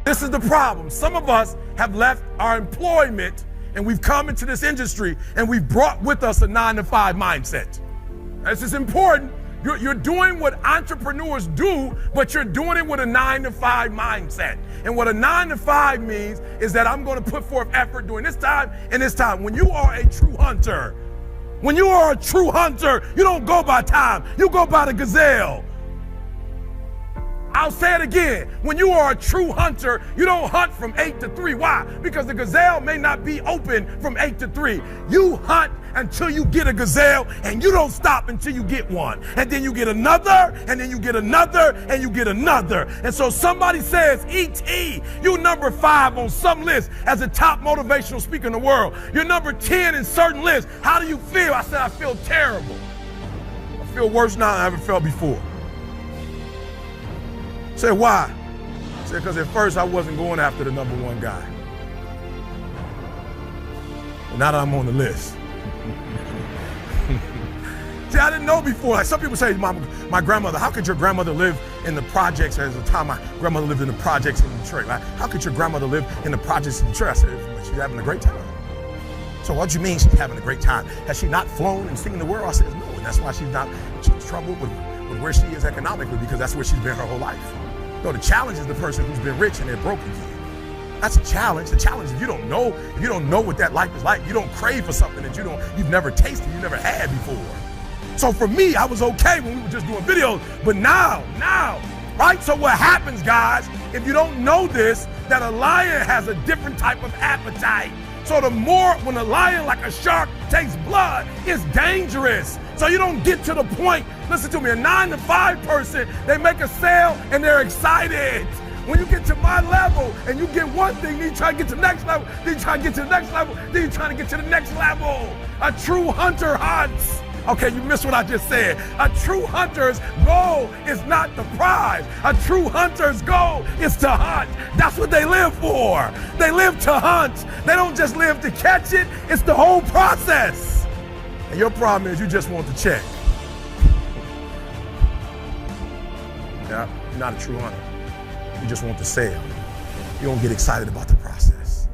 This is the problem. Some of us have left our employment and we've come into this industry and we've brought with us a 9-to-5 mindset. This is important. You're doing what entrepreneurs do, but you're doing it with a 9-to-5 mindset. And what a 9-to-5 means is that I'm going to put forth effort during this time and this time. When you are a true hunter, you don't go by time, you go by the gazelle. I'll say it again. When you are a true hunter, you don't hunt from 8 to 3. Why? Because the gazelle may not be open from 8 to 3. You hunt until you get a gazelle, and you don't stop until you get one. And then you get another, and then you get another, and you get another. And so somebody says, E.T., you number 5 on some list as a top motivational speaker in the world. You're number 10 in certain lists. How do you feel? I said, I feel terrible. I feel worse now than I ever felt before. Say, why? Say, because at first I wasn't going after the number 1 guy. But now that I'm on the list. See, I didn't know before. Like some people say, my grandmother, how could your grandmother live in the projects? At the time, my grandmother lived in the projects in Detroit. Right? How could your grandmother live in the projects in Detroit? I said, she's having a great time. So what do you mean she's having a great time? Has she not flown and seen the world? I said, no, and that's why she's in trouble with where she is economically, because that's where she's been her whole life. No, the challenge is the person who's been rich and they're broke again. That's a challenge. The challenge is if you don't know what that life is like, you don't crave for something that you've never tasted, you never had before. So for me, I was okay when we were just doing videos, but now, right? So what happens, guys, if you don't know this, that a lion has a different type of appetite. So the more, when a lion, like a shark, takes blood, it's dangerous. So you don't get to the point, listen to me, a 9-to-5 person, they make a sale and they're excited. When you get to my level and you get one thing, then you try to get to the next level, then you try to get to the next level, then you're trying to get to the next level. A true hunter hunts. Okay, you missed what I just said. A true hunter's goal is not the prize. A true hunter's goal is to hunt. That's what they live for. They live to hunt. They don't just live to catch it. It's the whole process. And your problem is you just want the check. Yeah, you're not a true hunter. You just want the sale. You don't get excited about the process.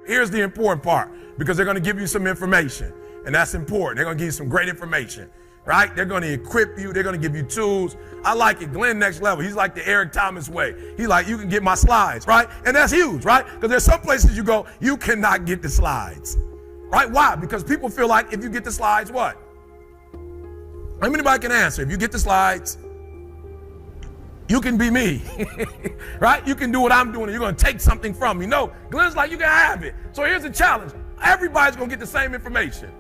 Here's the important part, because they're going to give you some information, and that's important. They're going to give you some great information, right? They're going to equip you. They're going to give you tools. I like it. Glenn next level. He's like the Eric Thomas way. He's like, you can get my slides, right? And that's huge, right? Because there's some places you go, you cannot get the slides, right? Why? Because people feel like if you get the slides, what? Anybody can answer. If you get the slides, you can be me, right? You can do what I'm doing and you're gonna take something from me. No, Glenn's like, you can have it. So here's the challenge. Everybody's gonna get the same information.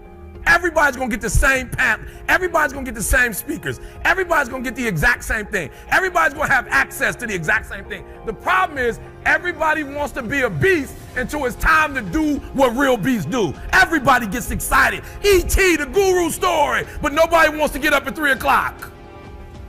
Everybody's gonna get the same pamphlet. Everybody's gonna get the same speakers. Everybody's gonna get the exact same thing. Everybody's gonna have access to the exact same thing. The problem is everybody wants to be a beast until it's time to do what real beasts do. Everybody gets excited. E.T., the guru story, but nobody wants to get up at 3 o'clock.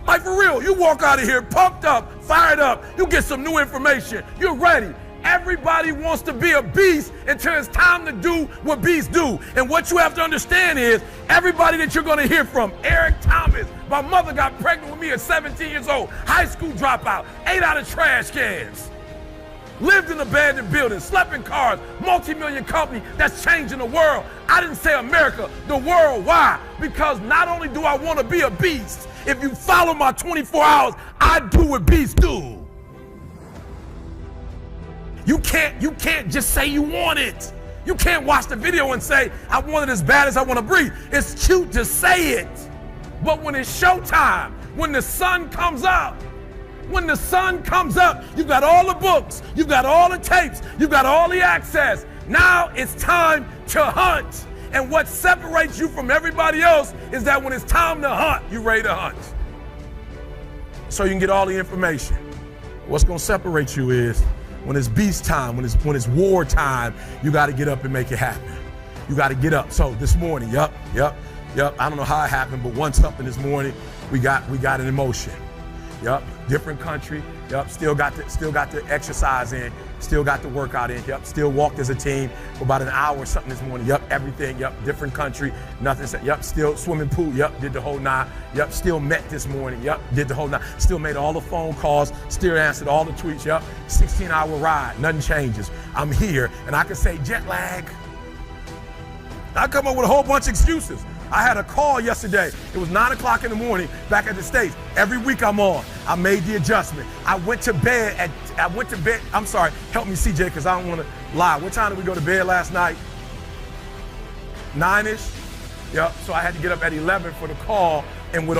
Like for real, you walk out of here pumped up, fired up, you get some new information, you're ready. Everybody wants to be a beast until it's time to do what beasts do. And what you have to understand is everybody that you're gonna hear from, Eric Thomas, my mother got pregnant with me at 17 years old, high school dropout, ate out of trash cans, lived in abandoned buildings, slept in cars, multi-million company that's changing the world. I didn't say America, the world. Why? Because not only do I want to be a beast, if you follow my 24 hours, I do what beasts do. You can't just say you want it. You can't watch the video and say, I want it as bad as I want to breathe. It's cute to say it. But when it's showtime, when the sun comes up, you've got all the books, you've got all the tapes, you've got all the access. Now it's time to hunt. And what separates you from everybody else is that when it's time to hunt, you're ready to hunt. So you can get all the information. What's gonna separate you is when it's beast time, when it's war time, you gotta get up and make it happen. You gotta get up. So this morning, yep. I don't know how it happened, but something this morning, we got an emotion. Yep, different country. Yep, still got the exercise in. Still got the workout in. Yep. Still walked as a team for about an hour or something this morning. Yep. Everything. Yep. Different country. Nothing. Yep. Still swimming pool. Yep. Did the whole 9. Yep. Still met this morning. Yep. Did the whole 9. Still made all the phone calls. Still answered all the tweets. Yep. 16-hour ride. Nothing changes. I'm here, and I can say jet lag. I come up with a whole bunch of excuses. I had a call yesterday. It was 9 o'clock in the morning back at the States. Every week I'm on. I made the adjustment. I went to bed. I'm sorry, help me CJ, because I don't want to lie. What time did we go to bed last night? 9-ish? Yep, so I had to get up at 11 for the call. And with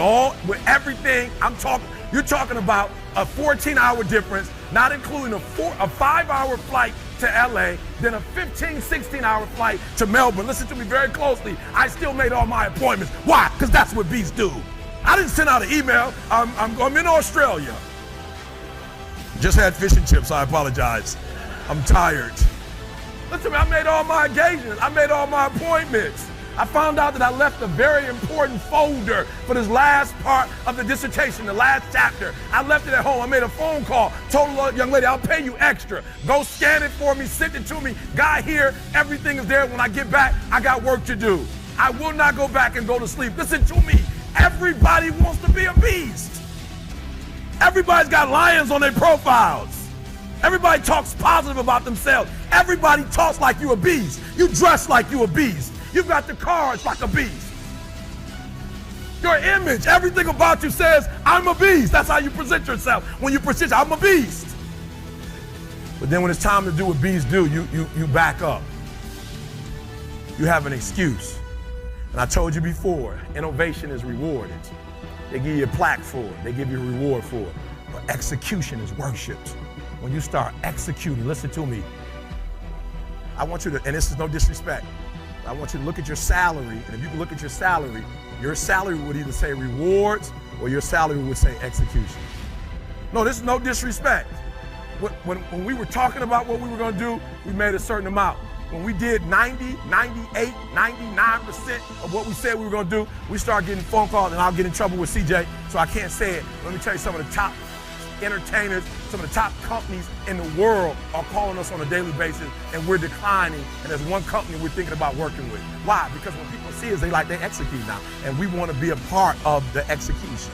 everything, you're talking about a 14-hour difference, not including a 5-hour flight to LA, then a 16-hour flight to Melbourne. Listen to me very closely. I still made all my appointments. Why? Because that's what beasts do. I didn't send out an email. I'm in Australia. Just had fish and chips. I apologize. I'm tired. Listen to me. I made all my engagements. I made all my appointments. I found out that I left a very important folder for this last part of the dissertation, the last chapter. I left it at home. I made a phone call, told the young lady, I'll pay you extra. Go scan it for me, send it to me. Got here, everything is there. When I get back, I got work to do. I will not go back and go to sleep. Listen to me. Everybody wants to be a beast. Everybody's got lions on their profiles. Everybody talks positive about themselves. Everybody talks like you a beast. You dress like you a beast. You've got the cards like a beast. Your image, everything about you says, I'm a beast. That's how you present yourself. When you present, I'm a beast. But then when it's time to do what beasts do, you back up. You have an excuse. And I told you before, innovation is rewarded. They give you a plaque for it. They give you a reward for it. But execution is worshipped. When you start executing, listen to me. I want you to, and this is no disrespect, I want you to look at your salary, and if you can look at your salary would either say rewards or your salary would say execution. No, this is no disrespect. When we were talking about what we were going to do, we made a certain amount. When we did 90, 98, 99% of what we said we were going to do, we started getting phone calls, and I'll get in trouble with CJ, so I can't say it. Let me tell you, some of the top entertainers, some of the top companies in the world are calling us on a daily basis, and we're declining, and there's one company we're thinking about working with. Why? Because when people see us, they execute now, and we want to be a part of the execution.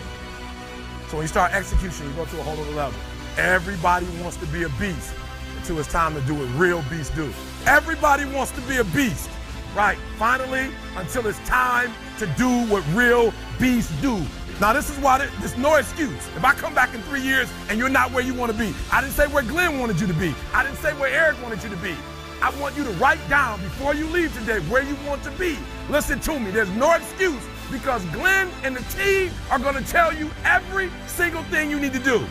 So when you start execution, you go to a whole other level. Everybody wants to be a beast until it's time to do what real beasts do. Everybody wants to be a beast, right? Finally, until it's time to do what real beasts do. Now, this is why there's no excuse. If I come back in 3 years and you're not where you want to be, I didn't say where Glenn wanted you to be. I didn't say where Eric wanted you to be. I want you to write down before you leave today where you want to be. Listen to me. There's no excuse, because Glenn and the team are going to tell you every single thing you need to do.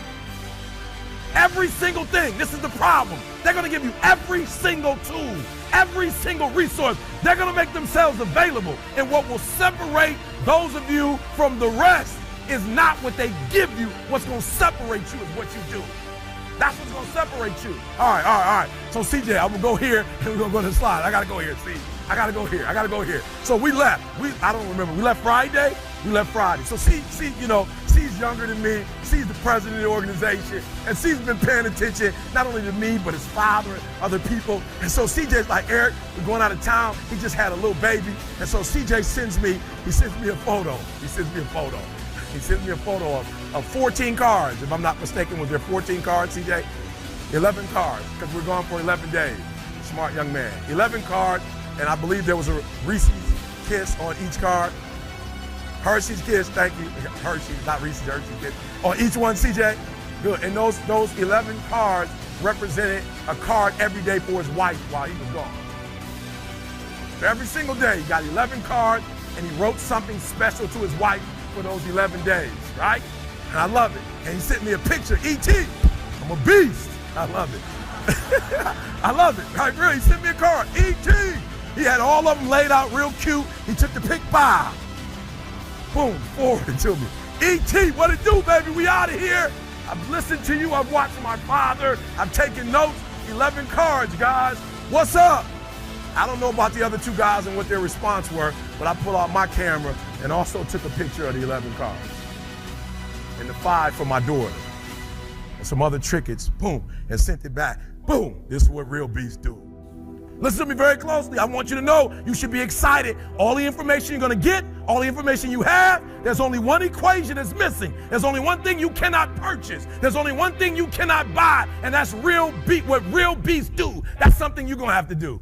Every single thing. This is the problem. They're going to give you every single tool, every single resource. They're going to make themselves available. And what will separate those of you from the rest is not what they give you. What's going to separate you is what you do. That's what's going to separate you. All right. So CJ, I'm going to go here, and we're going to go to the slide. I got to go here, see. I got to go here. So we left. I don't remember. We left Friday? We left Friday. So C's younger than me. C's the president of the organization. And C's been paying attention, not only to me, but his father and other people. And so CJ's like, Eric, we're going out of town. He just had a little baby. And so CJ sends me a photo. He sends me a photo of 14 cards. If I'm not mistaken, was there 14 cards, CJ? 11 cards, because we're going for 11 days. Smart young man. 11 cards, and I believe there was a Reese's Kiss on each card. Hershey's Kiss, thank you. Hershey's, not Reese's, Hershey's Kiss. On each one, CJ? Good. And those 11 cards represented a card every day for his wife while he was gone. So every single day, he got 11 cards, and he wrote something special to his wife for those 11 days, right? And I love it. And he sent me a picture, E.T. I'm a beast. I love it. I love it. Like, really, he sent me a card, E.T. He had all of them laid out real cute. He took the pick 5. Boom, forwarded to me. E.T., what it do, baby? We out of here. I've listened to you. I've watched my father. I've taken notes. 11 cards, guys. What's up? I don't know about the other 2 guys and what their response were, but I pulled out my camera and also took a picture of the 11 cards. And the 5 for my daughter. And some other trinkets, boom, and sent it back. Boom. This is what real beasts do. Listen to me very closely. I want you to know you should be excited. All the information you're going to get, all the information you have, there's only one equation that's missing. There's only one thing you cannot purchase. There's only one thing you cannot buy, and that's what real beasts do. That's something you're going to have to do.